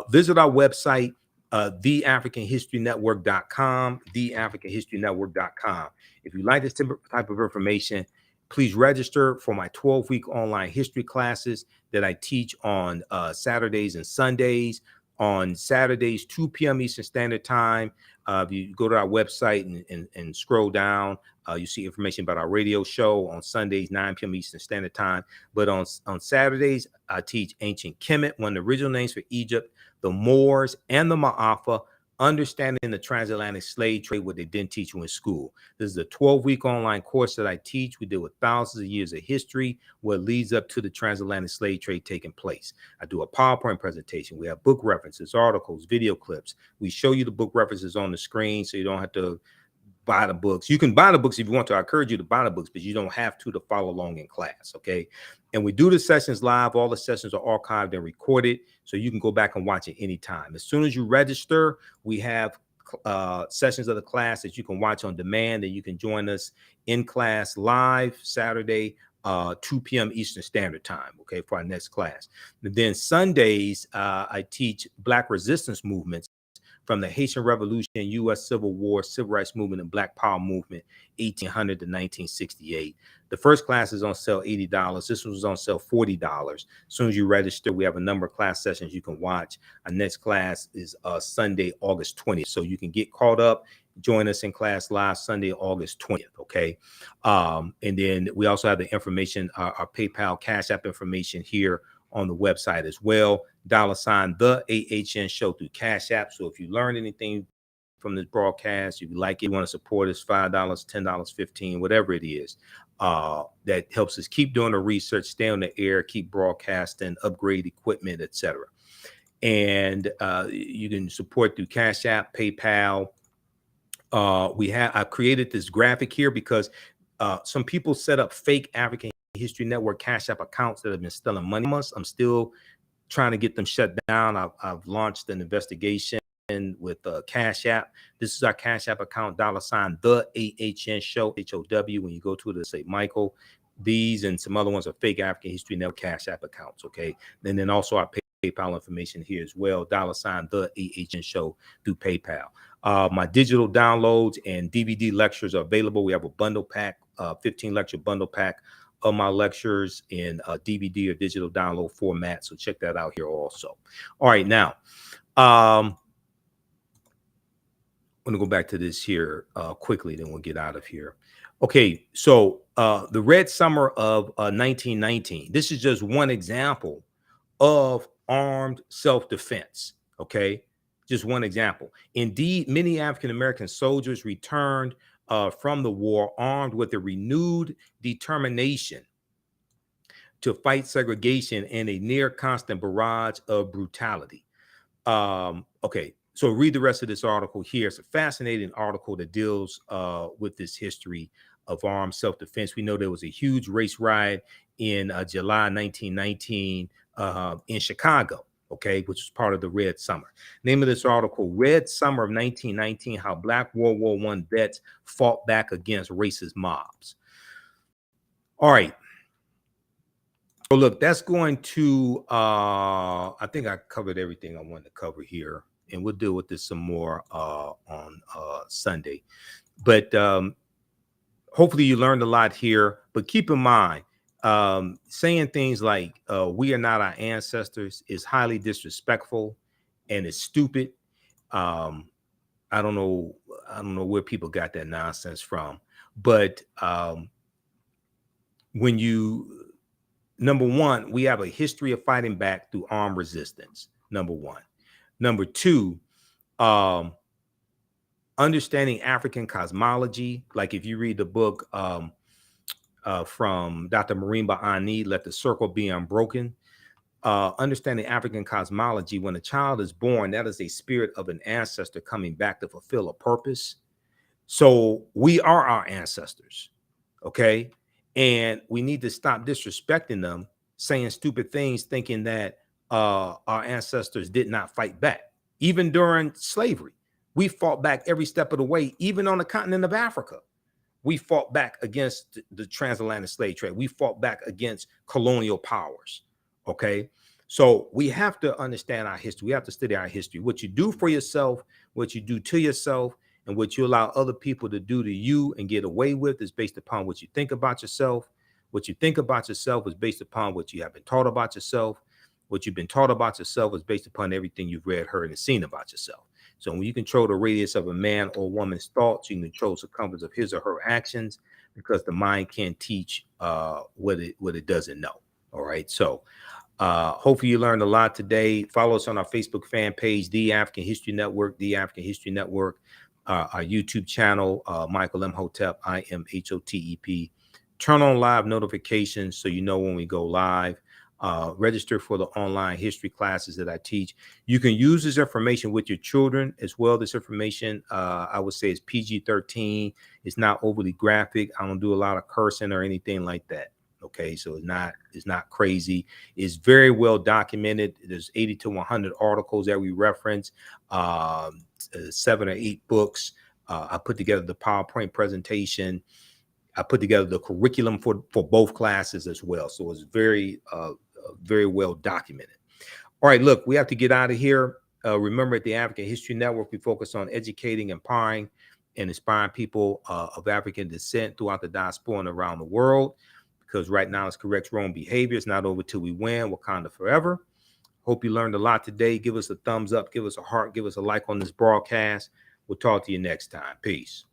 Visit our website, theafricanhistorynetwork.com, theafricanhistorynetwork.com. If you like this type of information, please register for my 12-week online history classes that I teach on Saturdays and Sundays. On Saturdays, 2 p.m. Eastern Standard Time. If you go to our website and scroll down, you see information about our radio show. On Sundays, 9 p.m. Eastern Standard Time. But on Saturdays, I teach ancient Kemet, one of the original names for Egypt, the Moors, and the Ma'afa, understanding the transatlantic slave trade, what they didn't teach you in school. This is a 12-week online course that I teach. We deal with thousands of years of history, what leads up to the transatlantic slave trade taking place. I do a PowerPoint presentation. We have book references, articles, video clips. We show you the book references on the screen so you don't have to buy the books. You can buy the books if you want to. I encourage you to buy the books, but you don't have to follow along in class, okay? And we do the sessions live. All the sessions are archived and recorded, so you can go back and watch it anytime. As soon as you register, we have sessions of the class that you can watch on demand, and you can join us in class live Saturday, 2 p.m. Eastern Standard Time, okay, for our next class. And then Sundays, I teach Black resistance movements from the Haitian Revolution, U.S. Civil War, Civil Rights Movement, and Black Power Movement, 1800 to 1968. The first class is on sale $80. This one was on sale $40. As soon as you register, we have a number of class sessions you can watch. Our next class is Sunday, August 20th. So you can get caught up, join us in class live Sunday, August 20th, okay? And then we also have the information, our PayPal, Cash App information here on the website as well. $ the AHN show through Cash App. So if you learn anything from this broadcast, if you like it, you want to support us, $5, $10, $15, whatever it is, that helps us keep doing the research, stay on the air, keep broadcasting, upgrade equipment, etc. And you can support through Cash App, PayPal. I created this graphic here because some people set up fake African History Network Cash App accounts that have been stealing money from us. I'm still trying to get them shut down. I've launched an investigation with Cash App. This is our Cash App account, $ the AHN show, HOW. When you go to it, say Michael. These and some other ones are fake African History Network Cash App accounts, okay? And then also our PayPal information here as well, $ the AHN show through PayPal. My digital downloads and DVD lectures are available. We have a bundle pack, 15 lecture bundle pack of my lectures in DVD or digital download format. So check that out here also. All right, now, I'm going to go back to this here quickly, then we'll get out of here. Okay, so the Red Summer of 1919, this is just one example of armed self-defense, okay? Just one example. Indeed, many African-American soldiers returned from the war armed with a renewed determination to fight segregation and a near constant barrage of brutality. Okay, So read the rest of this article here. It's a fascinating article that deals with this history of armed self-defense. We know there was a huge race riot in July 1919 in Chicago, okay, which was part of the Red Summer. Name of this article, Red Summer of 1919, How Black World War I Vets Fought Back Against Racist Mobs. All right. So look, that's going to, I think I covered everything I wanted to cover here, and we'll deal with this some more on Sunday. But hopefully you learned a lot here, but keep in mind, saying things like we are not our ancestors is highly disrespectful and it's stupid. I don't know where people got that nonsense from, but when you, number one, we have a history of fighting back through armed resistance, number one. Number two, understanding African cosmology. Like if you read the book from Dr. Marimba Ani, Let the Circle Be Unbroken, understanding African cosmology, when a child is born, that is a spirit of an ancestor coming back to fulfill a purpose. So we are our ancestors, okay? And we need to stop disrespecting them, saying stupid things, thinking that our ancestors did not fight back. Even during slavery, we fought back every step of the way. Even on the continent of Africa, we fought back against the transatlantic slave trade. We fought back against colonial powers, okay? So we have to understand our history. We have to study our history. What you do for yourself, what you do to yourself, and what you allow other people to do to you and get away with is based upon what you think about yourself. What you think about yourself is based upon what you have been taught about yourself. What you've been taught about yourself is based upon everything you've read, heard, and seen about yourself. So when you control the radius of a man or woman's thoughts, you can control the circumference of his or her actions, because the mind can't teach what it doesn't know. All right. So hopefully you learned a lot today. Follow us on our Facebook fan page, The African History Network, The African History Network. Our YouTube channel, Michael Imhotep, Imhotep. Turn on live notifications so you know when we go live. Register for the online history classes that I teach. You can use this information with your children as well. This information, I would say, is PG-13. It's not overly graphic. I don't do a lot of cursing or anything like that. Okay, so it's not crazy. It's very well documented. There's 80 to 100 articles that we reference, 7 or 8 books. I put together the PowerPoint presentation. I put together the curriculum for both classes as well. So it's very well documented. All right, look, we have to get out of here. Remember, at the African History Network, we focus on educating, empowering, and inspiring people of African descent throughout the diaspora and around the world. Because right now it's correct wrong behavior. It's not over till we win. Wakanda forever. Hope you learned a lot today. Give us a thumbs up. Give us a heart. Give us a like on this broadcast. We'll talk to you next time. Peace.